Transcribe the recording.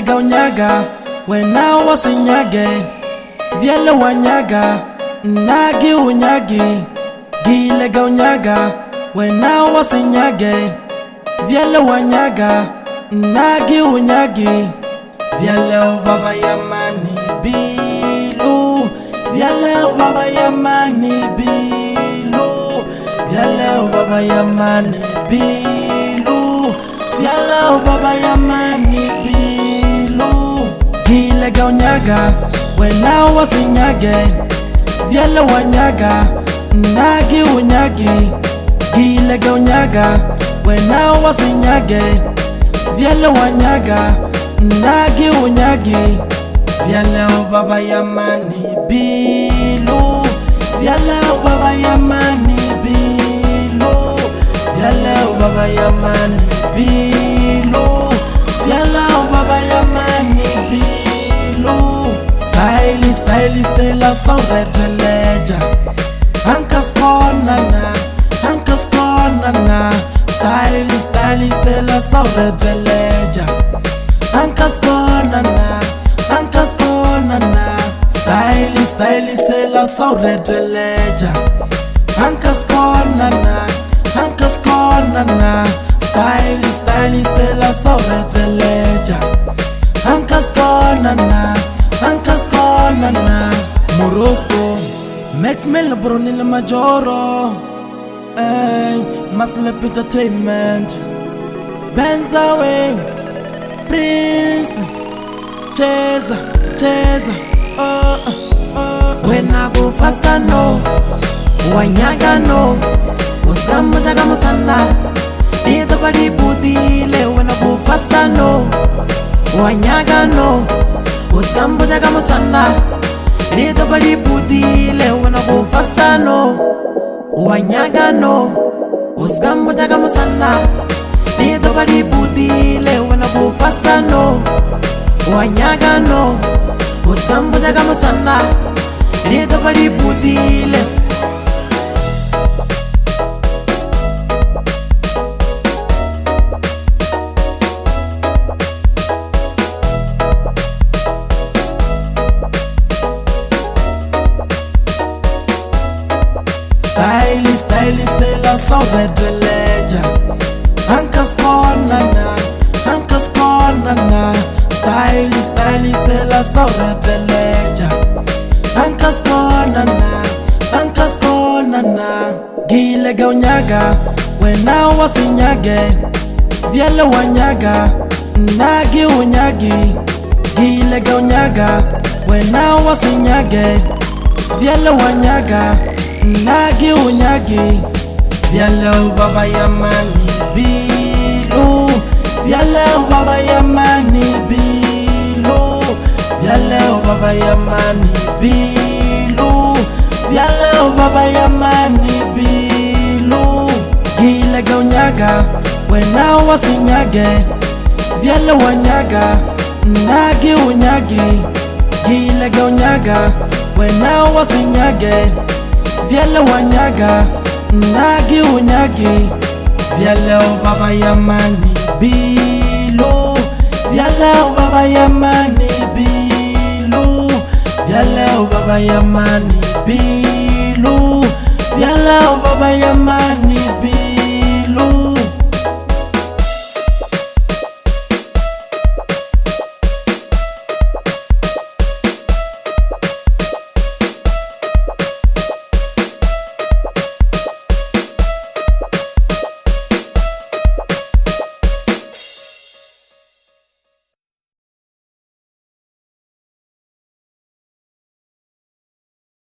Gilega unyaga wena wasinyage Vyele wanyaga nagi unyagi Gilega unyaga wena wasinyage Vyele wanyaga nagi unyagi Vyele baba yamani bilu Vyele baba yamani bilu Vyele baba yamani bilu Vyele baba yamani bilu Gilega unyaga wena wasinyage Vyele wanyaga nagi unyagi Gilega unyaga wena wasinyage Vyele wanyaga nagi unyagi Vyele baba yamani bilu Vyele baba yamani bilu Vyele baba yamani bilu Vyele baba yamani bilu Style c'est la soirée de leja Hankas konana Style c'est la soirée de leja Hankas konana Style c'est la soirée de leja Hankas konana Style c'est la soirée de leja Hankas konana Morosco Max Mel Brunil Majoro Maslep Entertainment Benzawe Prince Cheza Wena bufasa no Wanyaga no Uskamu jaga musanda Nito pali budile Wena bufasa no Wanyaga no Uskamu jaga musanda Nito pali budile Wena bufasa no Wanyaga no Uskamu jaga musanda Nito pali budile Wena bufasa no Wanyaga no Uskamu jaga musanda Nito pali budile Style c'est la soirée de leja Hankas konana Style c'est la soirée de leja Hankas konana Gilega unyaga wena wasinyage Vyele wanyaga nagi unyagi Gilega unyaga wena wasinyage Vyele wanyaga nagi unyagi Vyele baba yamani bilu Vyele baba yamani bilu Vyele baba yamani bilu Vyele baba yamani bilu Gilega unyaga wena wasinyage Vyele wanyaga nagi unyagi Gilega unyaga wena wasinyage Vyele wanyaga nagi unyagi Vyele baba yamani bilu Vyele baba yamani bilu Vyele baba yamani bilu Vyele baba yamani